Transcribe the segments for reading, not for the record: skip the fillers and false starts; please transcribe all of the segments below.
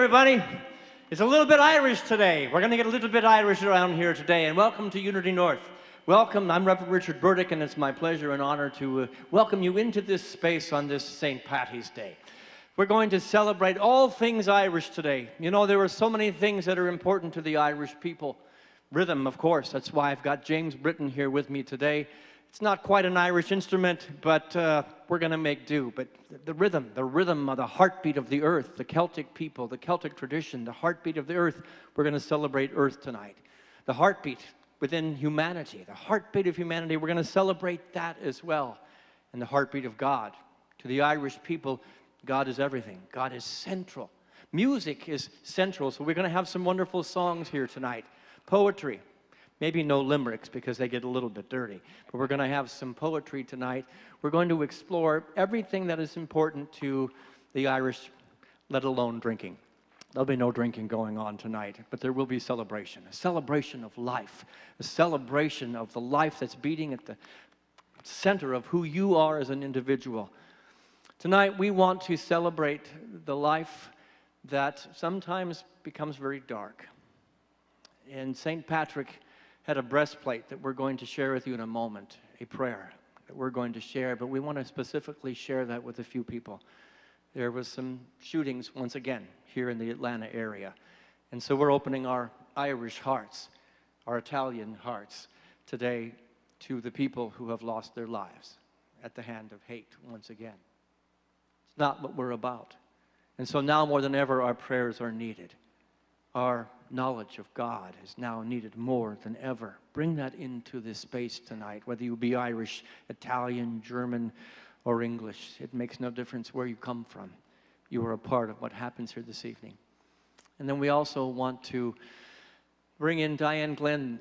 everybody. It's a little bit Irish today. We're going to get a little bit Irish around here today. And welcome to Unity North. Welcome. I'm Reverend Richard Burdick, and it's my pleasure and honor to welcome you into this space on this St. Paddy's Day. We're going to celebrate all things Irish today. You know, there are so many things that are important to the Irish people. Rhythm, of course. That's why I've got James Britton here with me today. It's not quite an Irish instrument, but we're going to make do. But the rhythm of the heartbeat of the earth, the Celtic people, the Celtic tradition, the heartbeat of the earth, we're going to celebrate earth tonight. The heartbeat within humanity, the heartbeat of humanity, we're going to celebrate that as well. And the heartbeat of God. To the Irish people, God is everything. God is central. Music is central, so we're going to have some wonderful songs here tonight. Poetry. Maybe no limericks because they get a little bit dirty. But we're going to have some poetry tonight. We're going to explore everything that is important to the Irish, let alone drinking. There'll be no drinking going on tonight, but there will be celebration. A celebration of life. A celebration of the life that's beating at the center of who you are as an individual. Tonight we want to celebrate the life that sometimes becomes very dark. And St. Patrick had a breastplate that we're going to share with you in a moment, a prayer that we're going to share, but we want to specifically share that with a few people. There was some shootings once again here in the Atlanta area, and so we're opening our Irish hearts, our Italian hearts today to the people who have lost their lives at the hand of hate once again. It's not what we're about. And so now more than ever, our prayers are needed. Our knowledge of God is now needed more than ever. Bring that into this space tonight, whether you be Irish, Italian, German, or English. It makes no difference where you come from. You are a part of what happens here this evening. And then we also want to bring in Diane Glenn,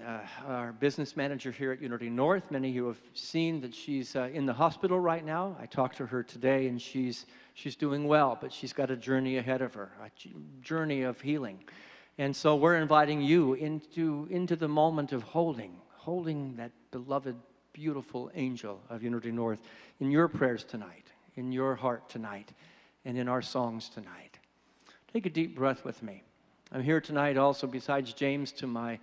our business manager here at Unity North. Many of you have seen that she's in the hospital right now. I talked to her today, and she's doing well, but she's got a journey ahead of her, a journey of healing. And so we're inviting you into the moment of holding that beloved, beautiful angel of Unity North in your prayers tonight, in your heart tonight, and in our songs tonight. Take a deep breath with me. I'm here tonight also, besides James to my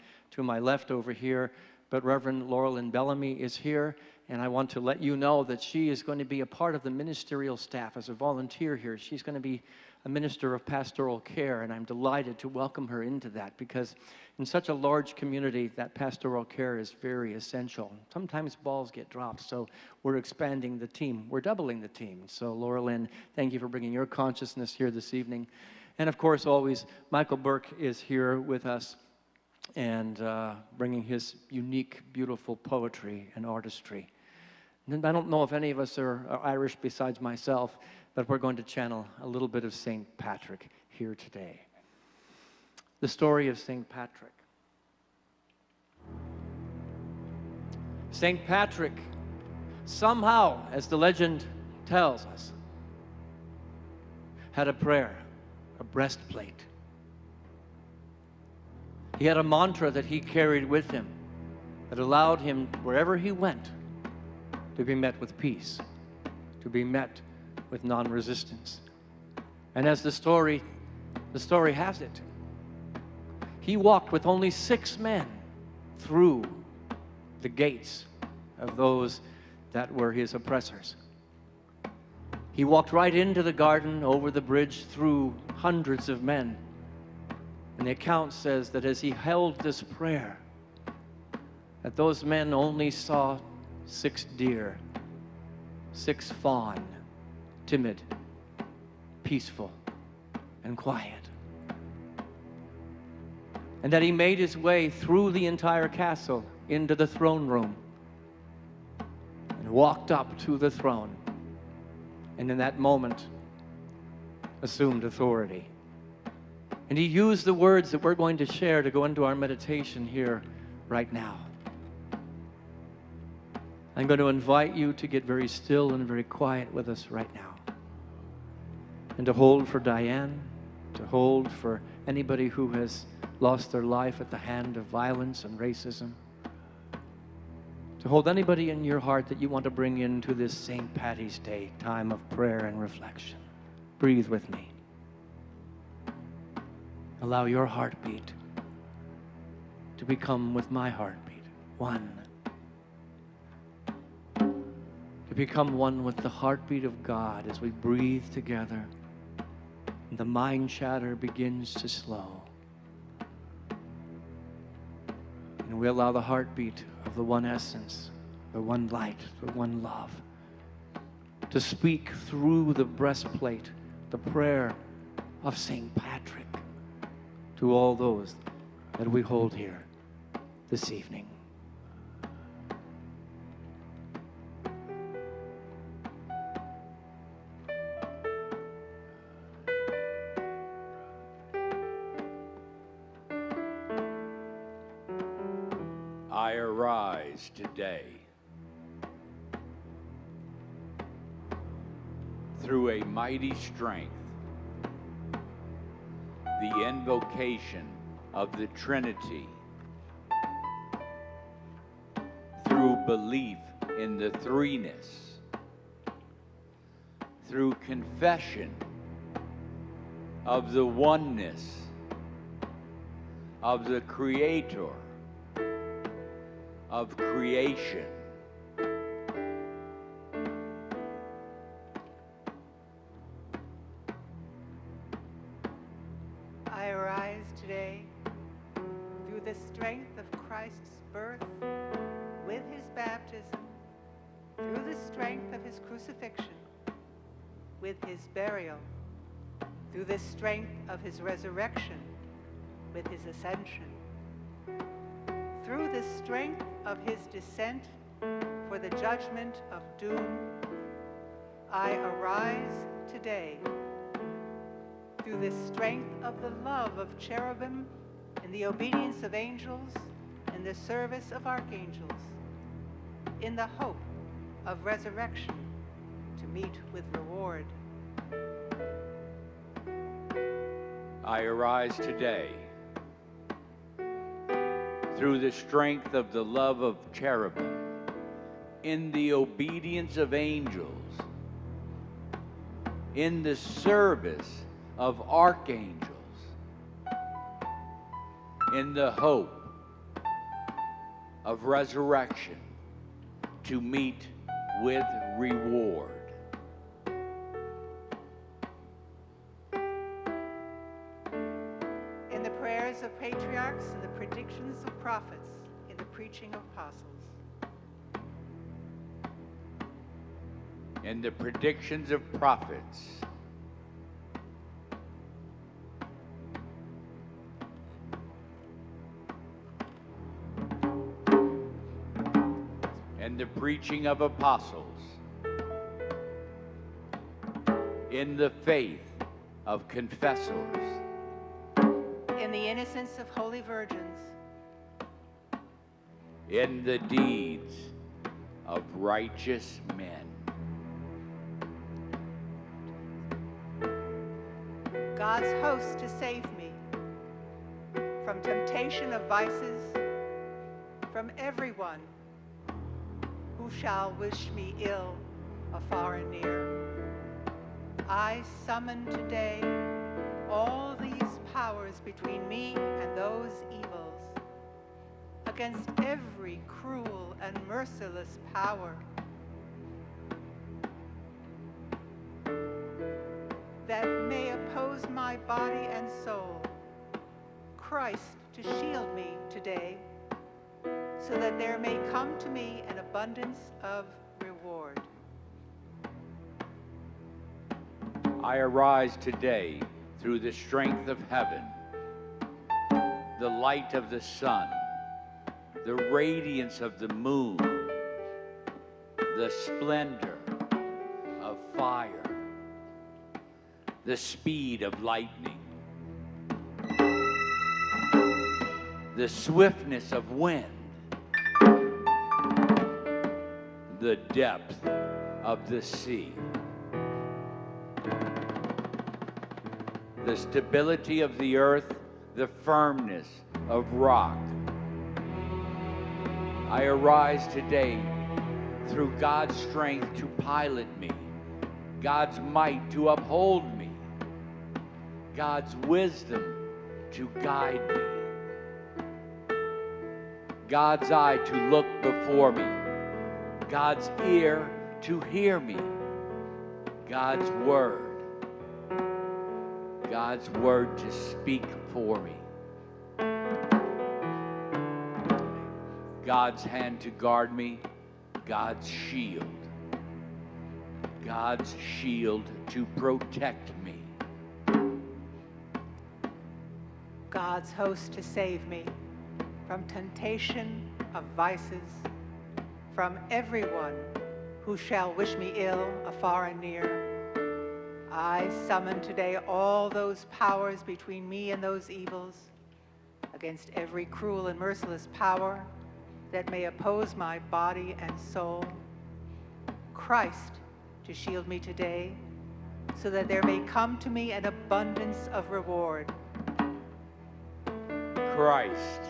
left over here, but Reverend Laurel Bellamy is here, and I want to let you know that she is going to be a part of the ministerial staff as a volunteer here. She's going to be a minister of pastoral care, and I'm delighted to welcome her into that because in such a large community, that pastoral care is very essential. Sometimes balls get dropped, so we're expanding the team. We're doubling the team. So Laura Lynn, thank you for bringing your consciousness here this evening. And of course, always, Michael Burke is here with us and bringing his unique, beautiful poetry and artistry. And I don't know if any of us are Irish besides myself, but we're going to channel a little bit of St. Patrick here today. The story of St. Patrick. St. Patrick, somehow, as the legend tells us, had a prayer, a breastplate. He had a mantra that he carried with him that allowed him, wherever he went, to be met with peace, to be met with non-resistance. And as the story has it, he walked with only 6 men through the gates of those that were his oppressors. He walked right into the garden, over the bridge, through hundreds of men. And the account says that as he held this prayer, that those men only saw 6 deer, 6 fawn, timid, peaceful, and quiet. And that he made his way through the entire castle into the throne room and walked up to the throne. And in that moment, assumed authority. And he used the words that we're going to share to go into our meditation here right now. I'm going to invite you to get very still and very quiet with us right now. And to hold for Diane, to hold for anybody who has lost their life at the hand of violence and racism. To hold anybody in your heart that you want to bring into this St. Paddy's Day time of prayer and reflection. Breathe with me. Allow your heartbeat to become with my heartbeat, one. To become one with the heartbeat of God as we breathe together. And the mind chatter begins to slow. And we allow the heartbeat of the one essence, the one light, the one love, to speak through the breastplate, the prayer of St. Patrick, to all those that we hold here this evening. I arise today through a mighty strength, the invocation of the Trinity, through belief in the threeness, through confession of the oneness of the Creator of creation. I arise today through the strength of Christ's birth, with his baptism, through the strength of his crucifixion, with his burial, through the strength of his resurrection, with his ascension, through the strength of his descent for the judgment of doom. I arise today through the strength of the love of cherubim, in the obedience of angels, in the service of archangels, in the hope of resurrection to meet with reward. I arise today through the strength of the love of cherubim, in the obedience of angels, in the service of archangels, in the hope of resurrection to meet with reward. In the prayers of patriarchs and the predictions of prophets, in the preaching of apostles. In the predictions of prophets, and the preaching of apostles, in the faith of confessors, In the innocence of holy virgins, in the deeds of righteous men. God's host to save me from temptation of vices, from everyone who shall wish me ill afar and near. I summon today all these powers between me and those evils, against every cruel and merciless power that may oppose my body and soul. Christ to shield me today, so that there may come to me an abundance of reward. I arise today through the strength of heaven, the light of the sun, the radiance of the moon, the splendor of fire, the speed of lightning, the swiftness of wind, the depth of the sea, the stability of the earth, the firmness of rock. I arise today through God's strength to pilot me, God's might to uphold me, God's wisdom to guide me. God's eye to look before me. God's ear to hear me. God's word to speak for me. God's hand to guard me. God's shield to protect me. God's host to save me from temptation of vices, from everyone who shall wish me ill afar and near. I summon today all those powers between me and those evils, against every cruel and merciless power that may oppose my body and soul. Christ to shield me today, so that there may come to me an abundance of reward. Christ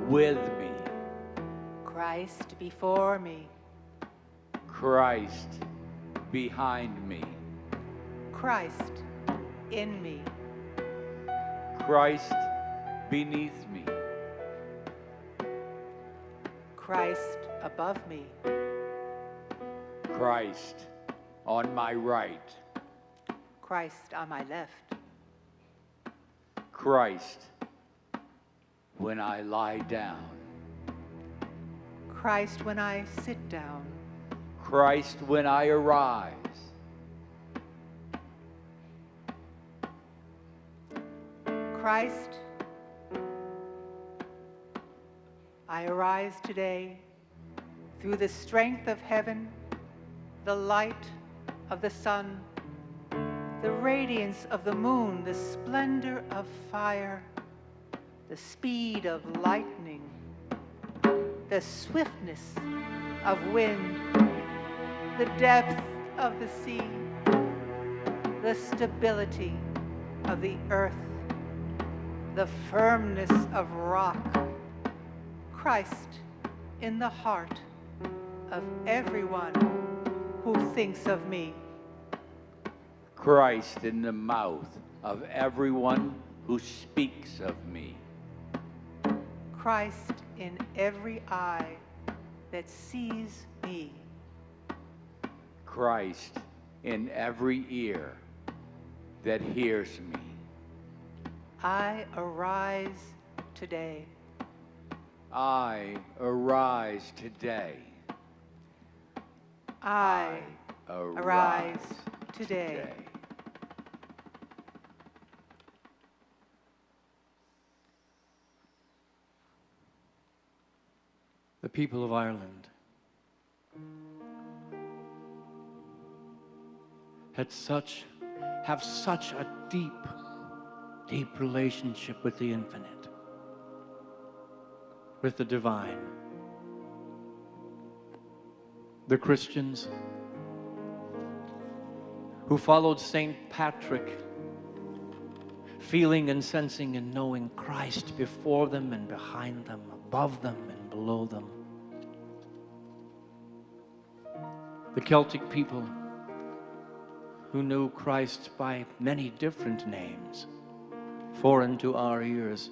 with me. Christ before me. Christ behind me. Christ in me. Christ beneath me. Christ above me. Christ on my right. Christ on my left. Christ when I lie down. Christ when I sit down. Christ when I arise. Christ, I arise today through the strength of heaven, the light of the sun, the radiance of the moon, the splendor of fire, the speed of lightning, the swiftness of wind, the depth of the sea, the stability of the earth, the firmness of rock. Christ in the heart of everyone who thinks of me. Christ in the mouth of everyone who speaks of me. Christ in every eye that sees me. Christ in every ear that hears me. I arise today. I arise today. I arise today. The people of Ireland have such a deep relationship with the infinite, with the divine. The Christians who followed St. Patrick, feeling and sensing and knowing Christ before them and behind them, above them and below them. The Celtic people who knew Christ by many different names, foreign to our ears,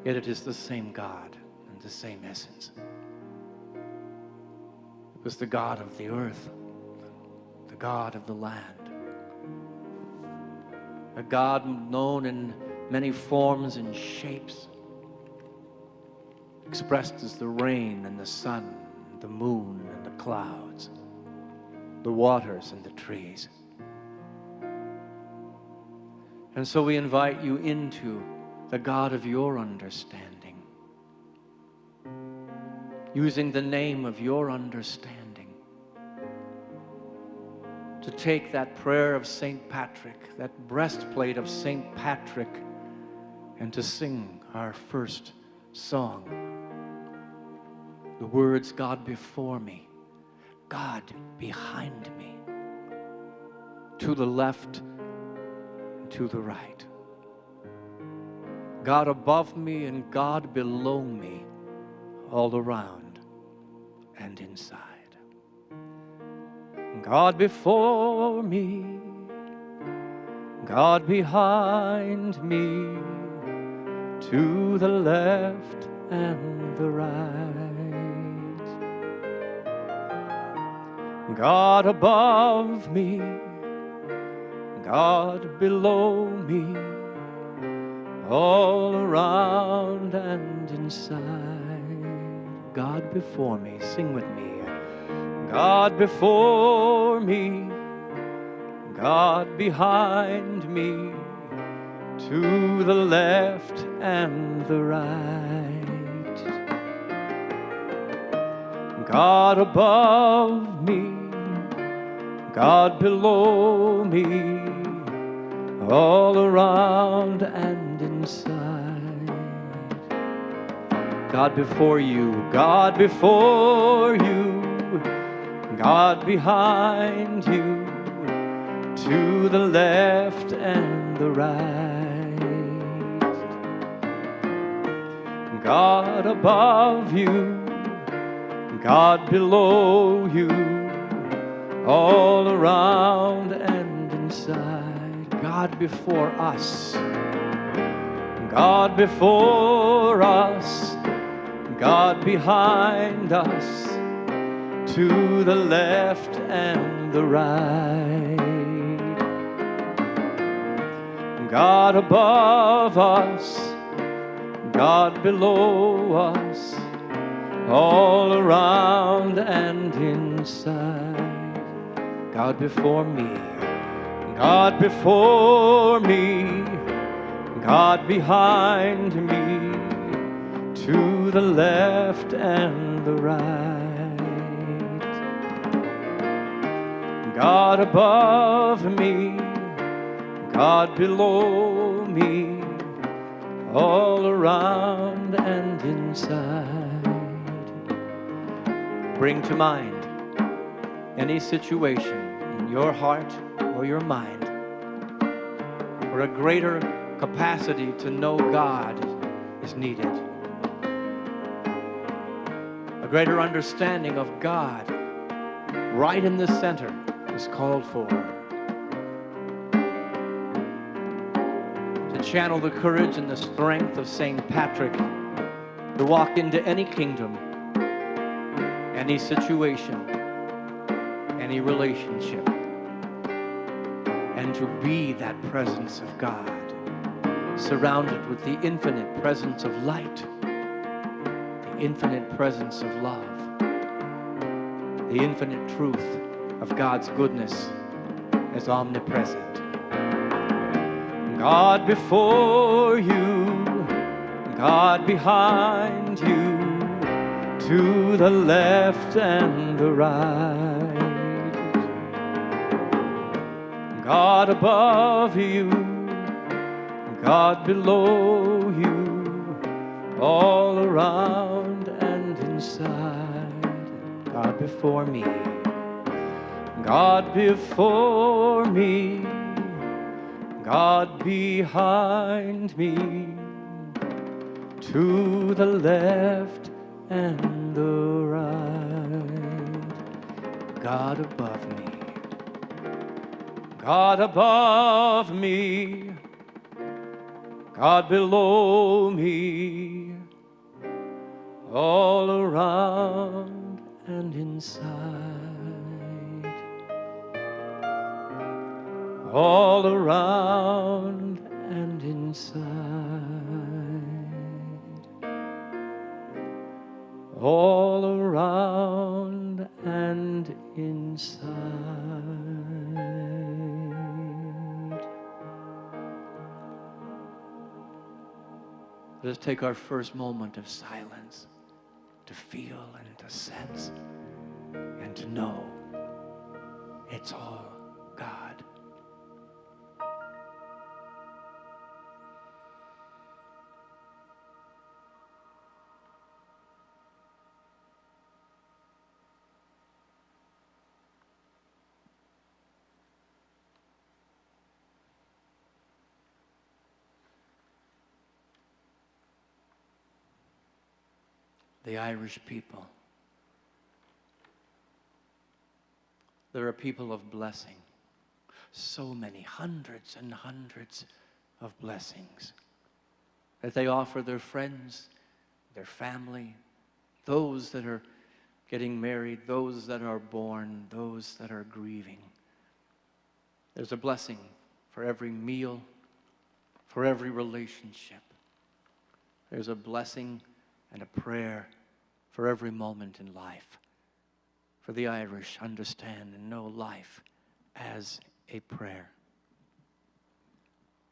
yet it is the same God and the same essence. It was the God of the earth, the God of the land, a God known in many forms and shapes, expressed as the rain and the sun, the moon and the clouds, the waters and the trees. And so we invite you into the God of your understanding, using the name of your understanding, to take that prayer of St. Patrick, that breastplate of St. Patrick, and to sing our first song. The words, God before me, God behind me, to the left and to the right. God above me and God below me, all around and inside. God before me, God behind me, to the left and the right. God above me, God below me, all around and inside. God before me, sing with me. God before me, God behind me, to the left and the right. God above me, God below me, all around and inside. God before you, God before you, God behind you, to the left and the right. God above you, God below you, all around and inside. God before us, God before us, God behind us, to the left and the right. God above us, God below us, all around and inside. God before me, God before me, God behind me, to the left and the right. God above me, God below me, all around and inside. Bring to mind any situation in your heart or your mind where a greater capacity to know God is needed. A greater understanding of God right in the center is called for. To channel the courage and the strength of St. Patrick to walk into any kingdom, any situation, any relationship, and to be that presence of God, surrounded with the infinite presence of light, the infinite presence of love, the infinite truth of God's goodness as omnipresent. God before you, God behind you, to the left and the right. God above you, God below you, all around and inside. God before me, God before me, God behind me, to the left and the right. God above me, God above me, God below me, all around and inside, all around and inside, all around and inside. Let us take our first moment of silence to feel and to sense and to know it's all God. The Irish people. They're a people of blessing. So many, hundreds and hundreds of blessings. that they offer their friends, their family, those that are getting married, those that are born, those that are grieving. There's a blessing for every meal, for every relationship. There's a blessing and a prayer for every moment in life. For the Irish understand and know life as a prayer.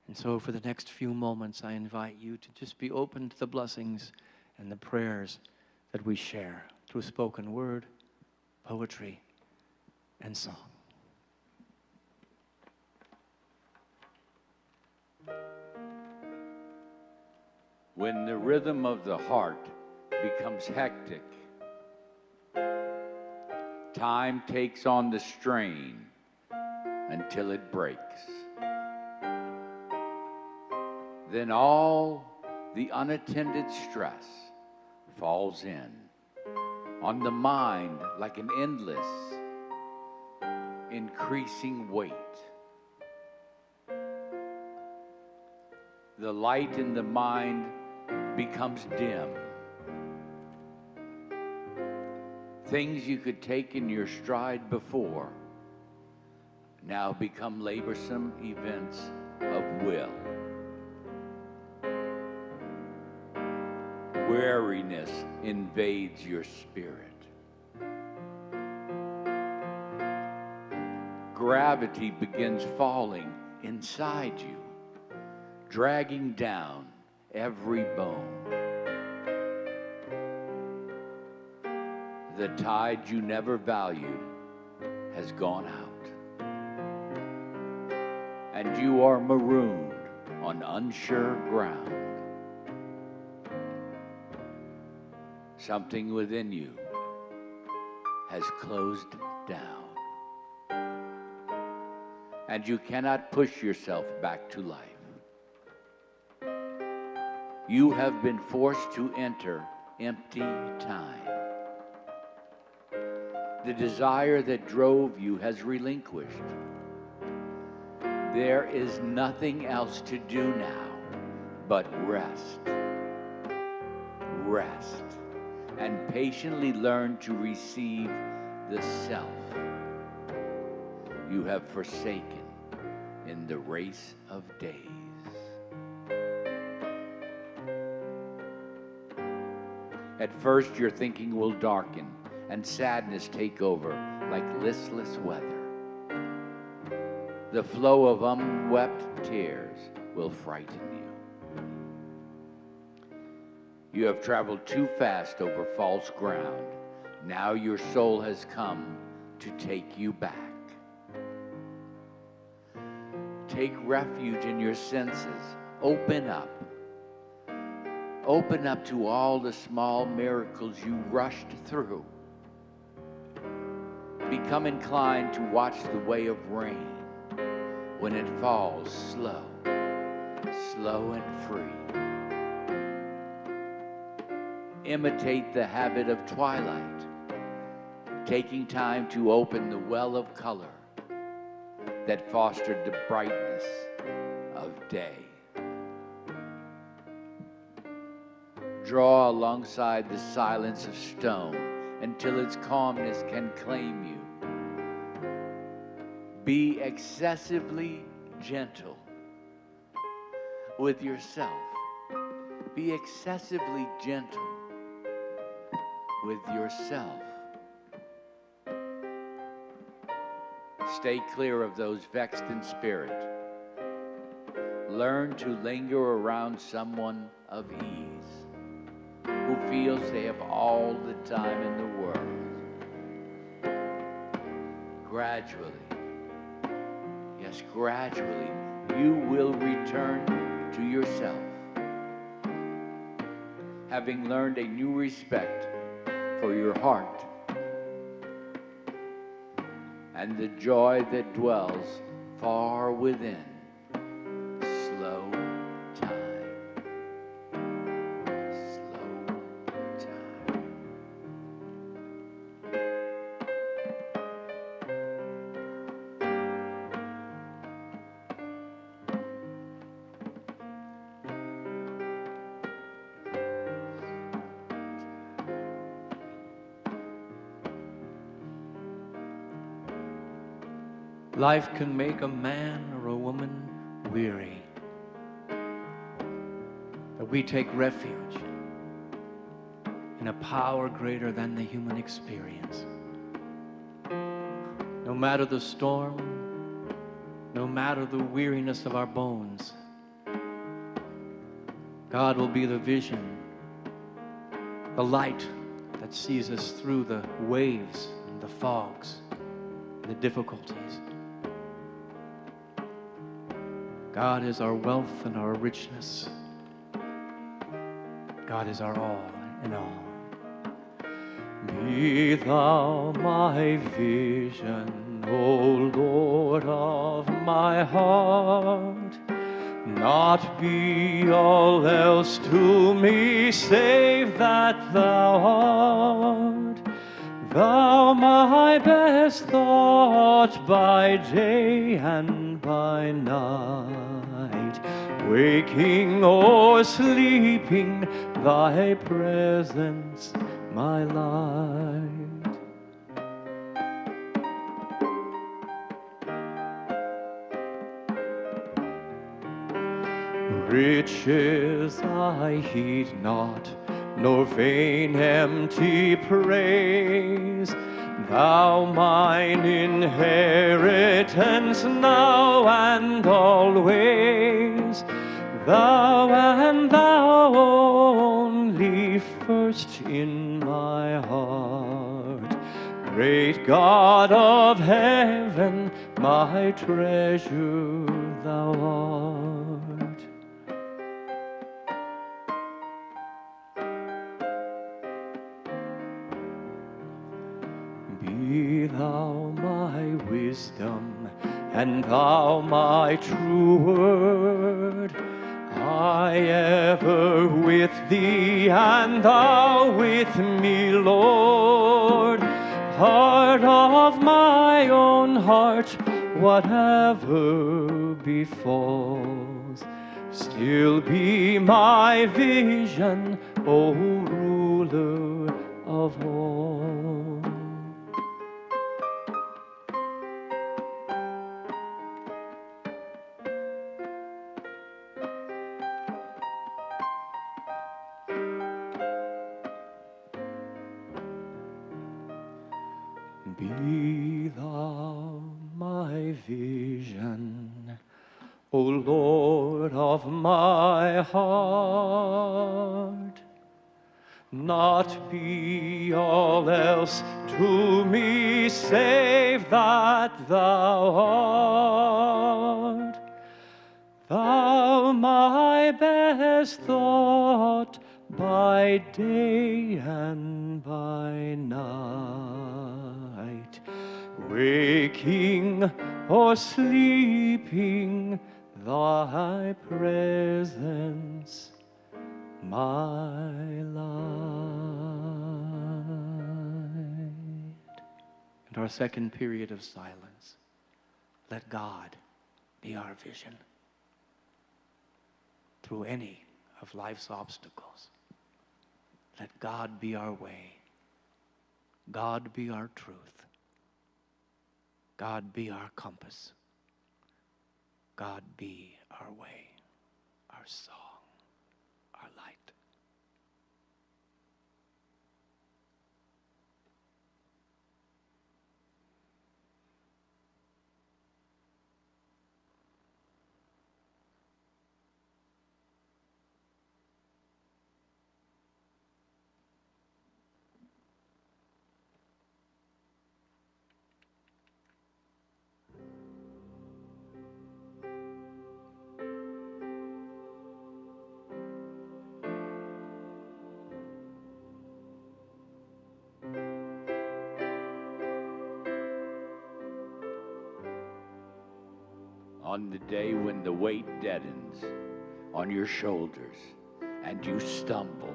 And so for the next few moments, I invite you to just be open to the blessings and the prayers that we share through spoken word, poetry, and song. When the rhythm of the heart becomes hectic, time takes on the strain until it breaks. Then all the unattended stress falls in on the mind like an endless, increasing weight. The light in the mind becomes dim. Things you could take in your stride before now become laborsome events of will. Weariness invades your spirit. Gravity begins falling inside you, dragging down every bone. The tide you never valued has gone out, and you are marooned on unsure ground. Something within you has closed down, and you cannot push yourself back to life. You have been forced to enter empty time. The desire that drove you has relinquished. There is nothing else to do now but rest. Rest. And patiently learn to receive the self you have forsaken in the race of days. At first, your thinking will darken and sadness take over like listless weather. The flow of unwept tears will frighten you. You have traveled too fast over false ground. Now your soul has come to take you back. Take refuge in your senses. Open up. Open up to all the small miracles you rushed through. Become inclined to watch the way of rain when it falls slow, slow and free. Imitate the habit of twilight, taking time to open the well of color that fostered the brightness of day. Draw alongside the silence of stone until its calmness can claim you. Be excessively gentle with yourself. Be excessively gentle with yourself. Stay clear of those vexed in spirit. Learn to linger around someone of ease who feels they have all the time in the world. Gradually, yes, gradually, you will return to yourself, having learned a new respect for your heart and the joy that dwells far within. Slow time. Slow time. life can make a man or a woman weary. That we take refuge in a power greater than the human experience. No matter the storm, no matter the weariness of our bones, God will be the vision, the light that sees us through the waves and the fogs, and the difficulties. God is our wealth and our richness. God is our all in all. Be thou my vision, O Lord of my heart. Not be all else to me save that thou art. Thou my best thought by day and by night. Waking or sleeping, thy presence my light. Riches I heed not, nor vain empty praise. Thou mine inheritance now and always. Thou and thou only first in my heart. Great God of heaven, my treasure thou art. Be thou my wisdom, and thou my true word. I ever with thee, and thou with me, Lord. Heart of my own heart, whatever befalls, still be my vision, O ruler of all. Be thou my vision, O Lord of my heart. Not be all else to me save that thou art. Thou my best thought by day and by night. Waking or sleeping, thy presence my light. And our second period of silence. Let God be our vision through any of life's obstacles. Let God be our way. God be our truth. God be our compass. God be our way, our song, our light. On the day when the weight deadens on your shoulders and you stumble,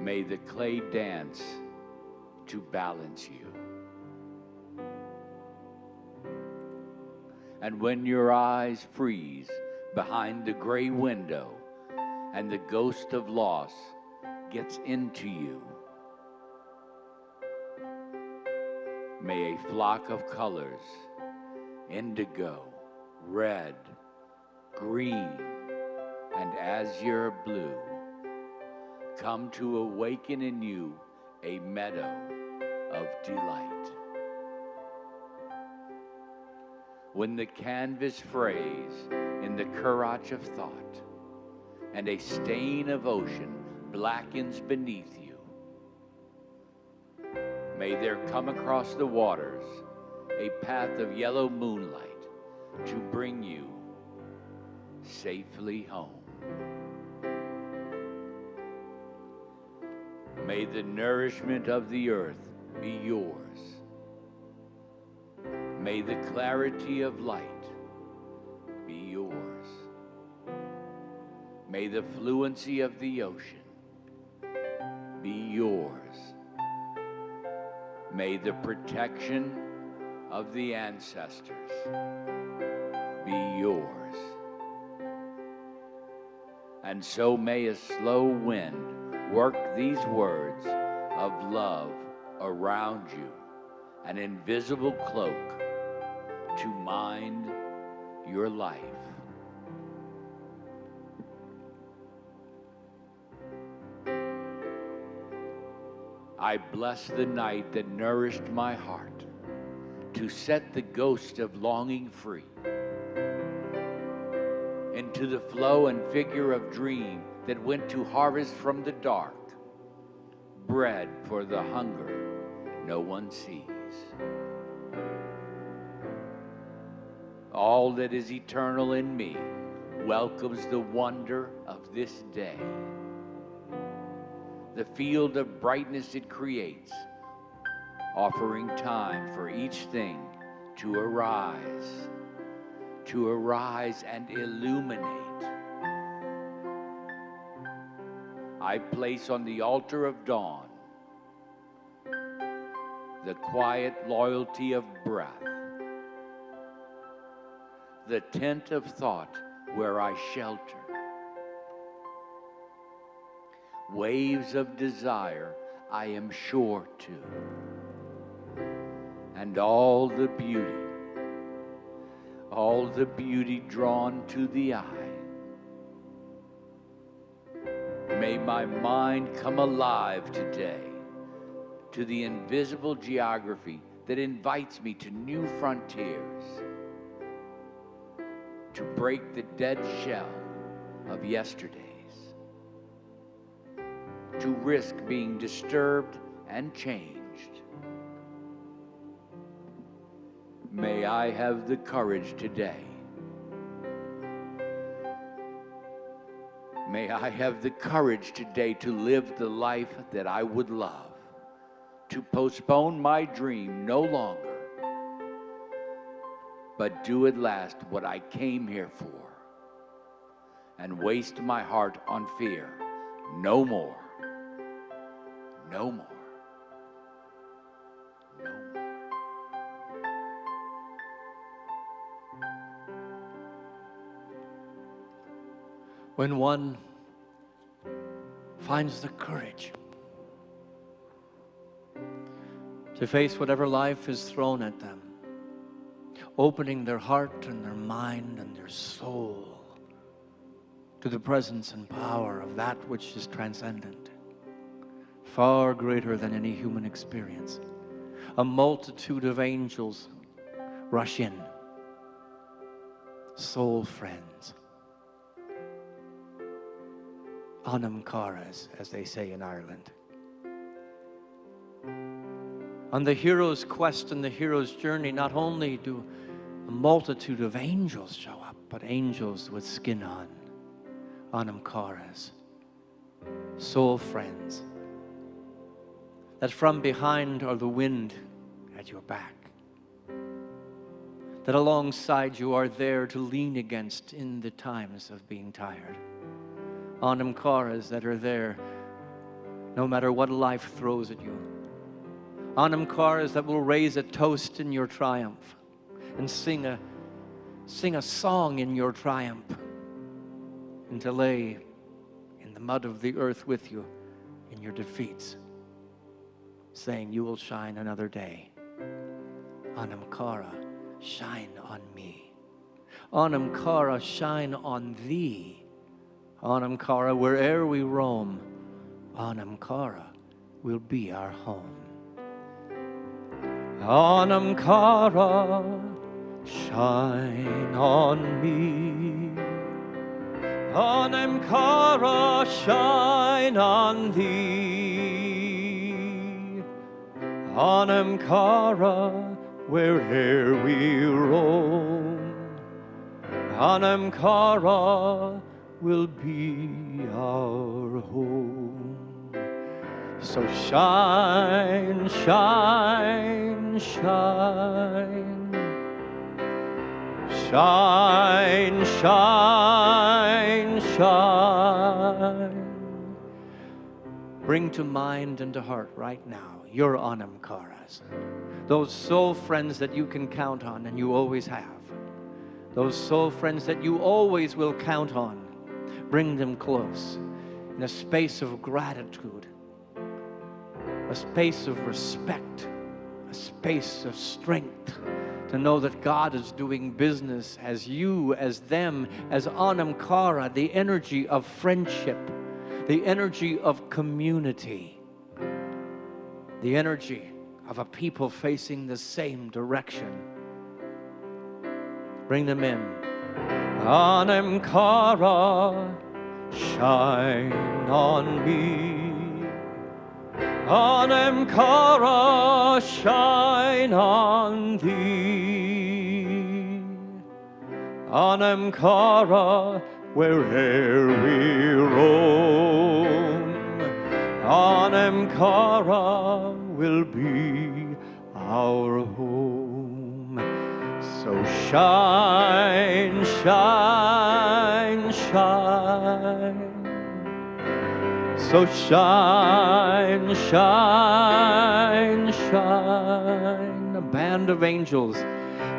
may the clay dance to balance you. And when your eyes freeze behind the gray window and the ghost of loss gets into you, May a flock of colors, indigo, red, green, and azure blue, come to awaken in you a meadow of delight. When the canvas frays in the currach of thought, and a stain of ocean blackens beneath you, may there come across the waters a path of yellow moonlight to bring you safely home. May the nourishment of the earth be yours. May the clarity of light be yours. May the fluency of the ocean be yours. May the protection of the ancestors be yours. And so may a slow wind work these words of love around you, an invisible cloak to mind your life. I bless the night that nourished my heart to set the ghost of longing free into the flow and figure of dream that went to harvest from the dark, bread for the hunger no one sees. All that is eternal in me welcomes the wonder of this day, the field of brightness it creates, offering time for each thing to arise and illuminate. I place on the altar of dawn the quiet loyalty of breath, the tent of thought where I shelter, waves of desire I am sure to, and all the beauty drawn to the eye. May my mind come alive today to the invisible geography that invites me to new frontiers, to break the dead shell of yesterdays, to risk being disturbed and changed. May I have the courage today. May I have the courage today to live the life that I would love, to postpone my dream no longer, but do at last what I came here for, and waste my heart on fear no more, no more, no more. When one finds the courage to face whatever life is thrown at them, opening their heart and their mind and their soul to the presence and power of that which is transcendent, far greater than any human experience, a multitude of angels rush in, soul friends, Anam Karas, as they say in Ireland. On the hero's quest and the hero's journey, not only do a multitude of angels show up, but angels with skin on, Anam Karas, soul friends, that from behind are the wind at your back, that alongside you are there to lean against in the times of being tired. Anam Karas that are there no matter what life throws at you. Anam Karas that will raise a toast in your triumph and sing a song in your triumph, and to lay in the mud of the earth with you in your defeats, saying you will shine another day. Anamkara, shine on me. Anamkara, shine on thee. Anamkara, where'er we roam, Anamkara will be our home. Anamkara, shine on me. Anamkara, shine on thee. Anamkara, where'er we roam, Anamkara will be our home. So shine, shine, shine. Shine, shine, shine. Bring to mind and to heart right now your Anamkaras, those soul friends that you can count on and you always have, those soul friends that you always will count on. Bring them close in a space of gratitude, a space of respect, a space of strength, to know that God is doing business as you, as them, as Anamkara, the energy of friendship, the energy of community, the energy of a people facing the same direction. Bring them in. Anamkara, shine on me. Anamkara, shine on thee. Anamkara, where'er we roam, Anamkara will be our home. So shine, shine, shine. So shine, shine, shine. A band of angels.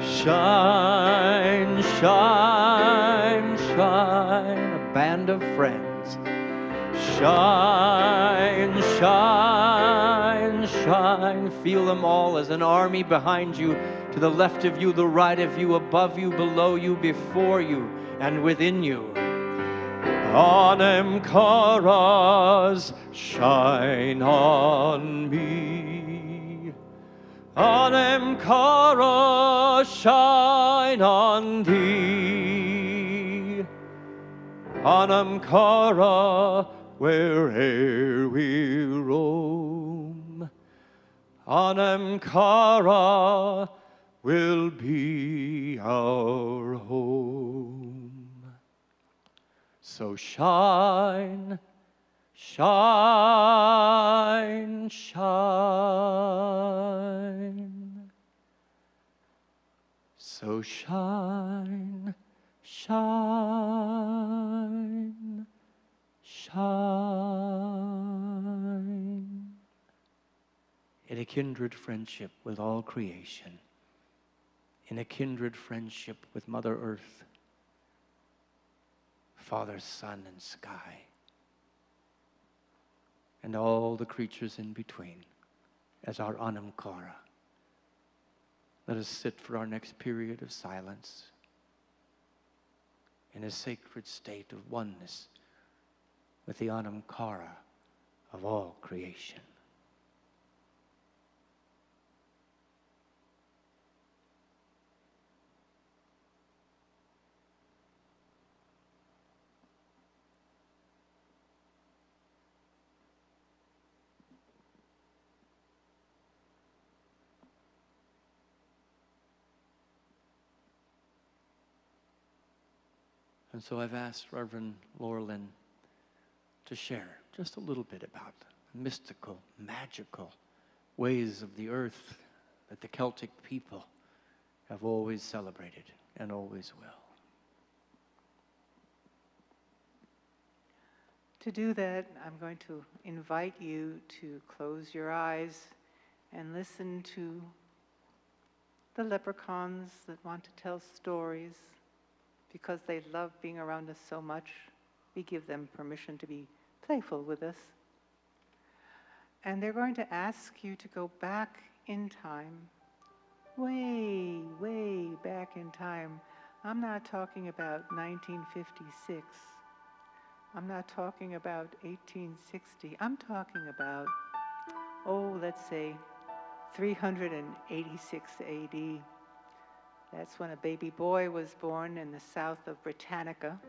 Shine, shine, shine. A band of friends. Shine, shine, shine. Feel them all as an army behind you, to the left of you, the right of you, above you, below you, before you, and within you. Anamkaras, shine on me. Anamkara, shine on thee. Anamkara, where'er we roam, Anamkara will be our home. So shine, shine, shine. So shine, shine, shine. In a kindred friendship with all creation, in a kindred friendship with Mother Earth, Father, Son, and sky, and all the creatures in between, as our Anamkara. Let us sit for our next period of silence in a sacred state of oneness with the Anamkara of all creation. And so I've asked Reverend Laura Lynn to share just a little bit about the mystical, magical ways of the earth that the Celtic people have always celebrated and always will. To do that, I'm going to invite you to close your eyes and listen to the leprechauns that want to tell stories. Because they love being around us so much, we give them permission to be playful with us. And they're going to ask you to go back in time way, way back in time. I'm not talking about 1956. I'm not talking about 1860. I'm talking about, let's say 386 AD. That's when a baby boy was born in the south of Britannica.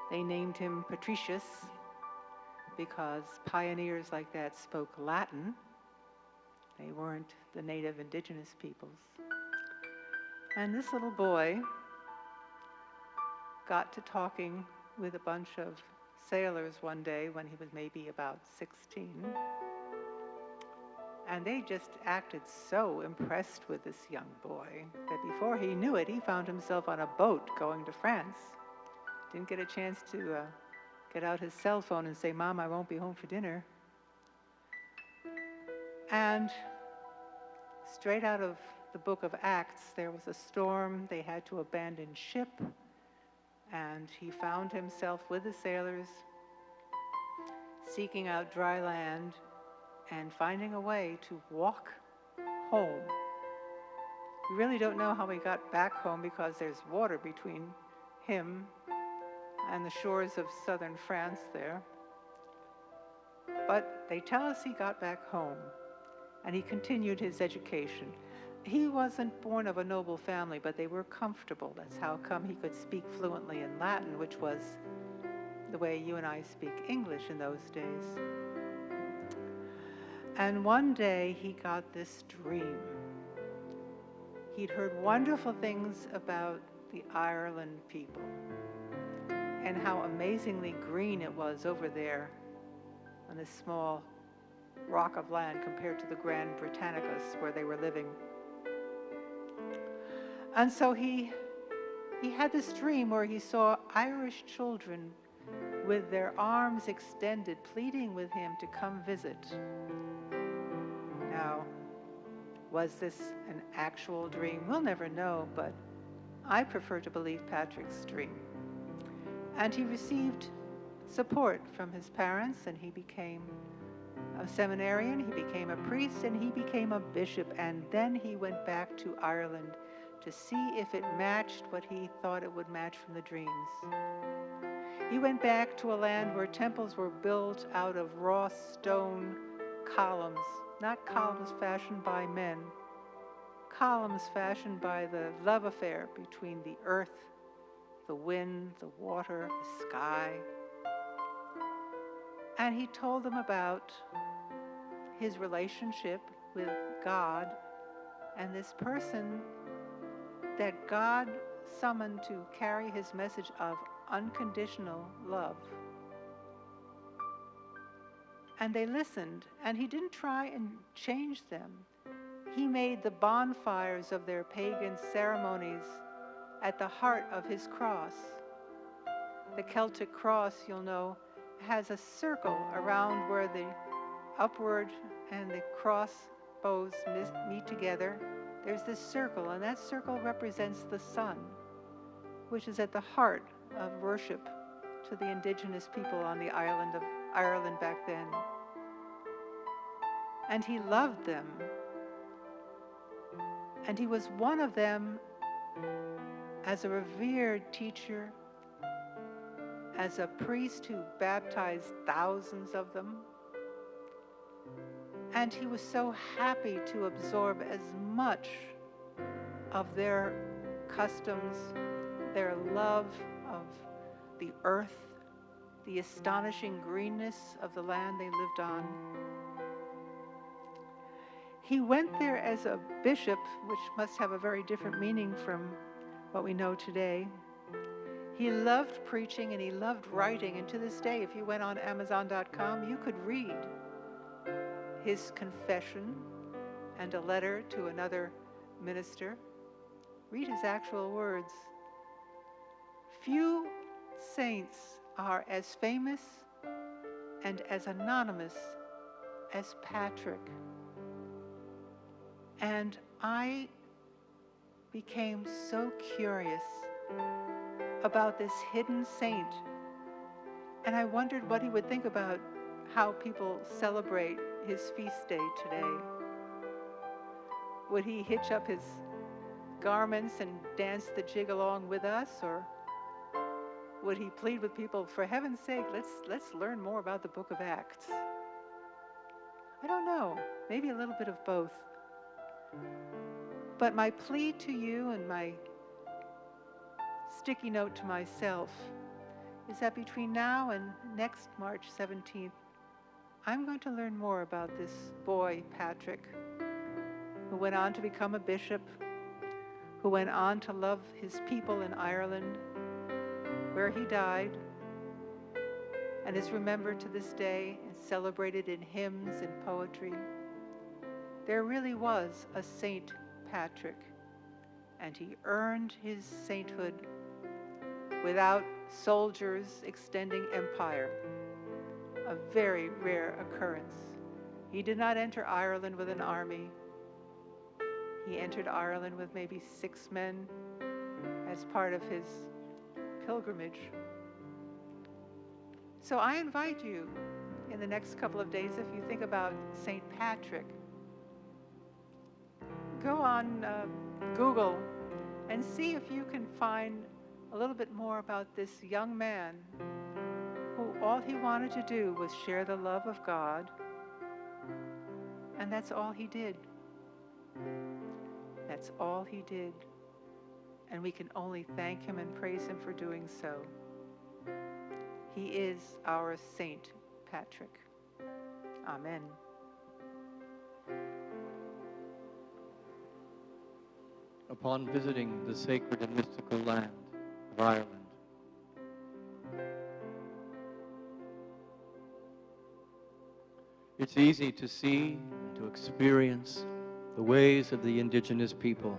They named him Patricius because pioneers like that spoke Latin. They weren't the native indigenous peoples. And this little boy got to talking with a bunch of sailors one day when he was maybe about 16. And they just acted so impressed with this young boy that before he knew it, he found himself on a boat going to France. Didn't get a chance to get out his cell phone and say, "Mom, I won't be home for dinner." And straight out of the book of Acts, there was a storm. They had to abandon ship. And he found himself with the sailors, seeking out dry land and finding a way to walk home. We really don't know how he got back home because there's water between him and the shores of southern France there. But they tell us he got back home and he continued his education. He wasn't born of a noble family, but they were comfortable. That's how come he could speak fluently in Latin, which was the way you and I speak English in those days. And one day he got this dream. He'd heard wonderful things about the Ireland people and how amazingly green it was over there on this small rock of land compared to the Grand Britannicus where they were living. And so he had this dream where he saw Irish children with their arms extended, pleading with him to come visit. Now, was this an actual dream? We'll never know, but I prefer to believe Patrick's dream. And he received support from his parents, and he became a seminarian, he became a priest, and he became a bishop. And then he went back to Ireland to see if it matched what he thought it would match from the dreams. He went back to a land where temples were built out of raw stone columns, not columns fashioned by men, columns fashioned by the love affair between the earth, the wind, the water, the sky. And he told them about his relationship with God and this person that God summoned to carry his message of unconditional love. And they listened, and he didn't try and change them. He made the bonfires of their pagan ceremonies at the heart of his cross. The Celtic Cross, you'll know, has a circle around where the upward and the cross bows meet together. There's this circle, and that circle represents the sun, which is at the heart of worship to the indigenous people on the island of Ireland back then. And he loved them. And he was one of them as a revered teacher, as a priest who baptized thousands of them. And he was so happy to absorb as much of their customs, their love of the earth, the astonishing greenness of the land they lived on. He went there as a bishop, which must have a very different meaning from what we know today. He loved preaching and he loved writing, and to this day, if you went on Amazon.com, you could read his confession and a letter to another minister. Read his actual words. Few saints are as famous and as anonymous as Patrick. And I became so curious about this hidden saint. And I wondered what he would think about how people celebrate his feast day today. Would he hitch up his garments and dance the jig along with us? Or would he plead with people, for heaven's sake, let's learn more about the book of Acts? I don't know. Maybe a little bit of both. But my plea to you and my sticky note to myself is that between now and next March 17th, I'm going to learn more about this boy, Patrick, who went on to become a bishop, who went on to love his people in Ireland, where he died, and is remembered to this day and celebrated in hymns and poetry. There really was a Saint Patrick, and he earned his sainthood without soldiers extending empire, a very rare occurrence. He did not enter Ireland with an army. He entered Ireland with maybe 6 men as part of his pilgrimage. So I invite you in the next couple of days, if you think about St. Patrick, go on Google and see if you can find a little bit more about this young man who all he wanted to do was share the love of God, and that's all he did. That's all he did. And we can only thank him and praise him for doing so. He is our Saint Patrick. Amen. Upon visiting the sacred and mystical land of Ireland, it's easy to see and to experience the ways of the indigenous people,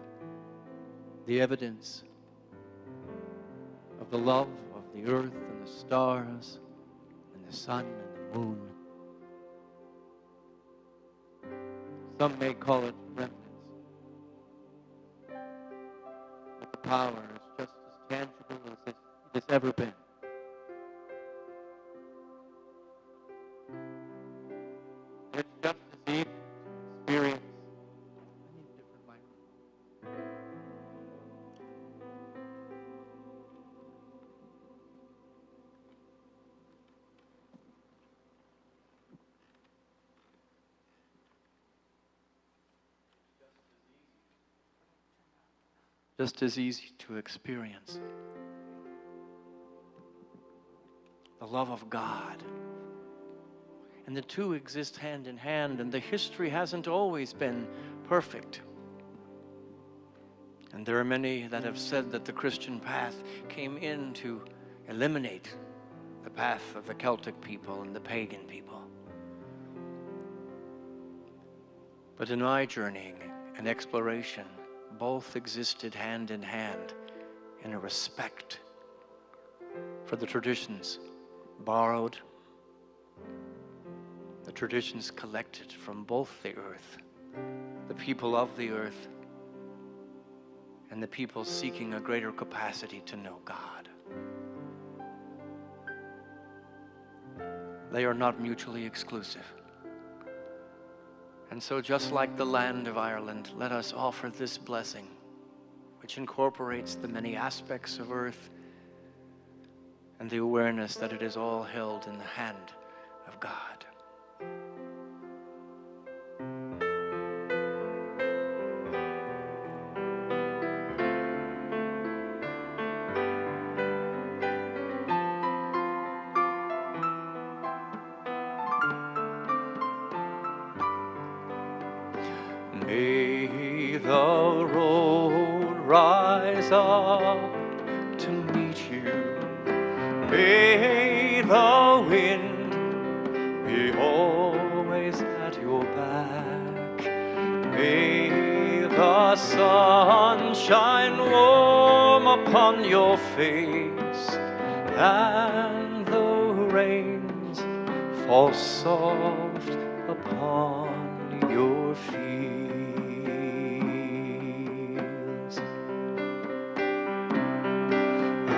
the evidence of the love of the earth and the stars and the sun and the moon. Some may call it remnants, but the power is just as tangible as it has ever been. It's just as easy to experience. I need a different microphone. Just as easy to experience the love of God. And the two exist hand in hand, and the history hasn't always been perfect. And there are many that have said that the Christian path came in to eliminate the path of the Celtic people and the pagan people. But in my journeying and exploration, both existed hand in hand in a respect for the traditions borrowed, the traditions collected from both the earth, the people of the earth, and the people seeking a greater capacity to know God. They are not mutually exclusive. And so just like the land of Ireland, let us offer this blessing, which incorporates the many aspects of earth and the awareness that it is all held in the hand of God. May the road rise up to meet you. May the wind be always at your back. May the sun shine warm upon your face, and the rains fall soft upon your fields.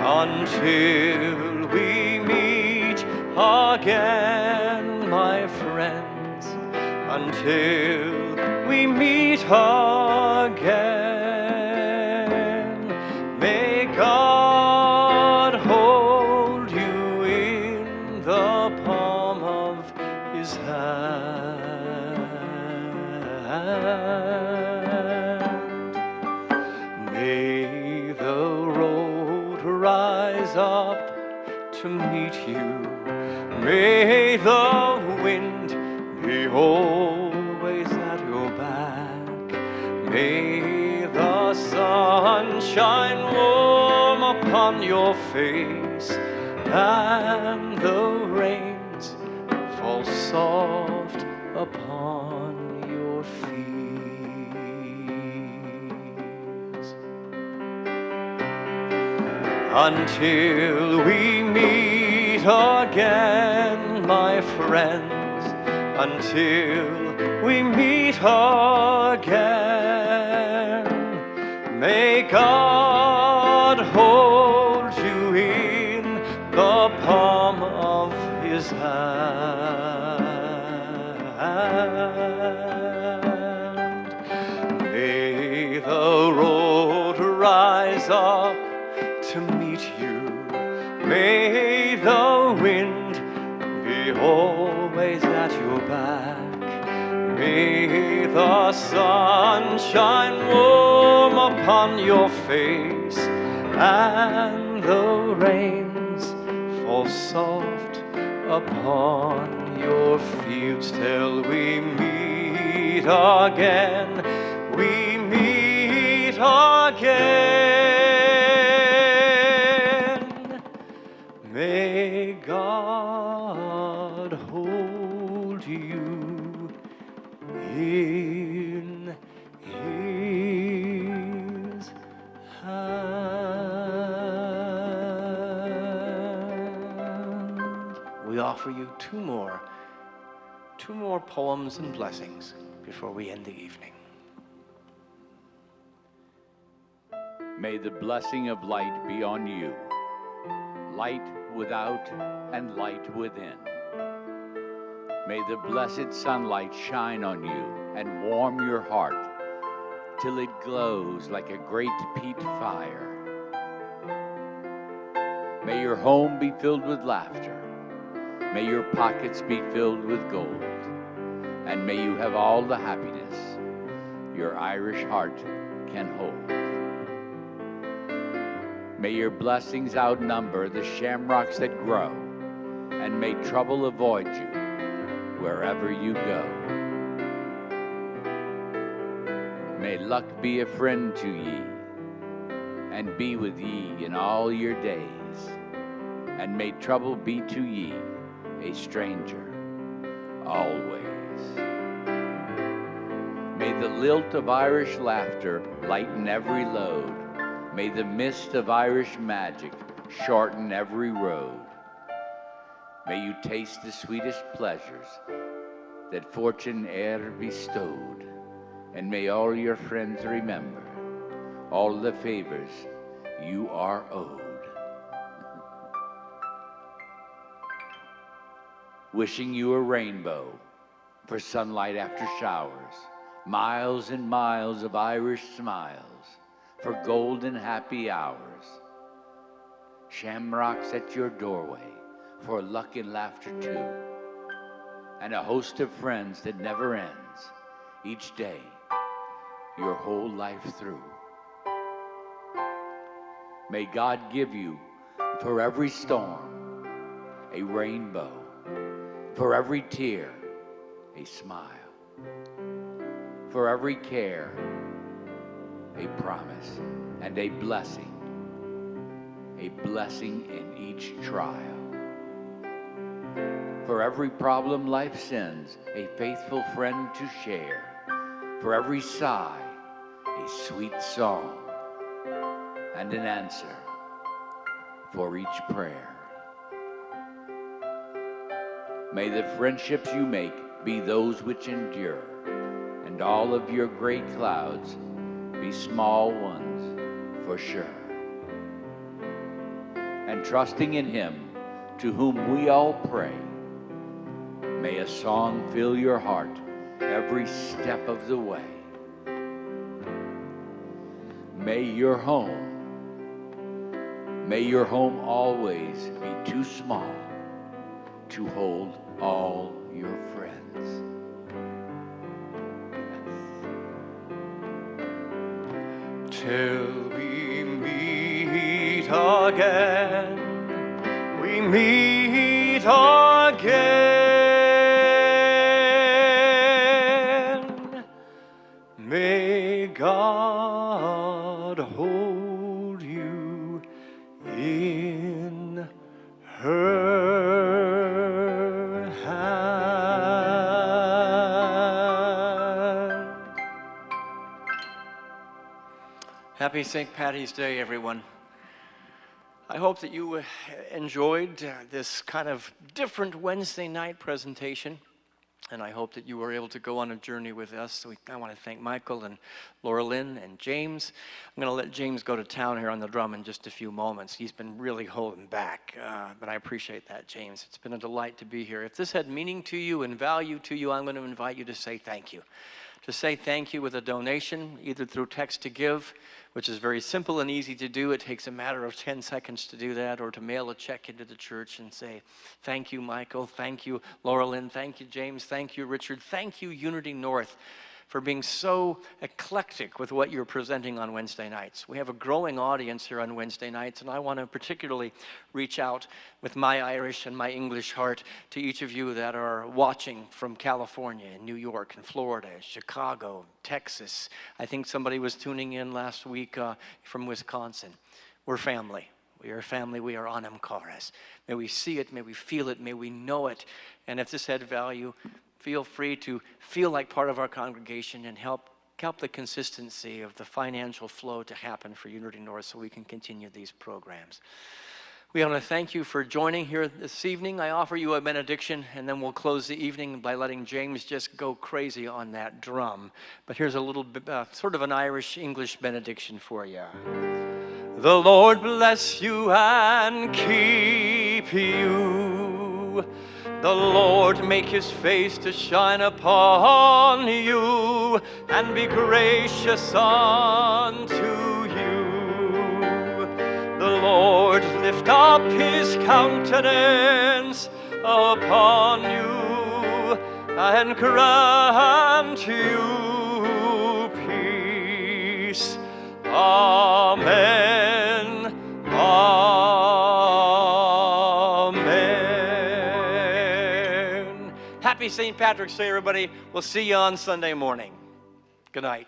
Until we meet again, my friends, until we we meet again, may God hold you in the palm of his hand. May the road rise up to meet you. May the wind be always at your back. May the sun shine warm upon your face, and the rains fall soft upon your feet. Until we meet again, my friends, until we meet again, may God hold you in the palm of his hand. May the road rise up to meet you. May the wind be always at your back. May the sun shine warm upon your face, and the rains fall soft upon your fields till we meet again. We meet again. May God hold you in his hand. We offer you two more poems and blessings before we end the evening. May the blessing of light be on you, light without and light within. May the blessed sunlight shine on you and warm your heart till it glows like a great peat fire. May your home be filled with laughter. May your pockets be filled with gold. And may you have all the happiness your Irish heart can hold. May your blessings outnumber the shamrocks that grow, and may trouble avoid you wherever you go. May luck be a friend to ye, and be with ye in all your days, and may trouble be to ye a stranger always. May the lilt of Irish laughter lighten every load. May the mist of Irish magic shorten every road. May you taste the sweetest pleasures that fortune e'er bestowed, and may all your friends remember all the favors you are owed. Wishing you a rainbow for sunlight after showers, miles and miles of Irish smiles for golden happy hours, shamrocks at your doorway for luck and laughter too, and a host of friends that never ends each day your whole life through. May God give you for every storm a rainbow, for every tear a smile, for every care a promise, and a blessing in each trial. For every problem life sends, a faithful friend to share. For every sigh, a sweet song, and an answer for each prayer. May the friendships you make be those which endure, and all of your great clouds be small ones for sure. And trusting in Him, to whom we all pray, may a song fill your heart every step of the way. May your home always be too small to hold all your friends. Till we meet again, we meet again. May God hold you in her hand. Happy St. Patty's Day, everyone. I hope that you enjoyed this kind of different Wednesday night presentation, and I hope that you were able to go on a journey with us. So I want to thank Michael and Laura Lynn and James. I'm going to let James go to town here on the drum in just a few moments. He's been really holding back, but I appreciate that, James. It's been a delight to be here. If this had meaning to you and value to you, I'm going to invite you to say thank you. To say thank you with a donation, either through text to give, which is very simple and easy to do. It takes a matter of 10 seconds to do that, or to mail a check into the church and say, thank you, Michael, thank you, Laura Lynn, thank you, James, thank you, Richard, thank you, Unity North, for being so eclectic with what you're presenting on Wednesday nights. We have a growing audience here on Wednesday nights, and I want to particularly reach out with my Irish and my English heart to each of you that are watching from California and New York and Florida, Chicago, Texas. I think somebody was tuning in last week from Wisconsin. We're family. We are family. We are Anam Karas. May we see it. May we feel it. May we know it. And if this had value, feel free to feel like part of our congregation and help the consistency of the financial flow to happen for Unity North so we can continue these programs. We want to thank you for joining here this evening. I offer you a benediction, and then we'll close the evening by letting James just go crazy on that drum. But here's a little bit, sort of an Irish-English benediction for you. The Lord bless you and keep you. The Lord make his face to shine upon you and be gracious unto you. The Lord lift up his countenance upon you and grant you peace. Amen. Happy St. Patrick's Day, everybody. We'll see you on Sunday morning. Good night.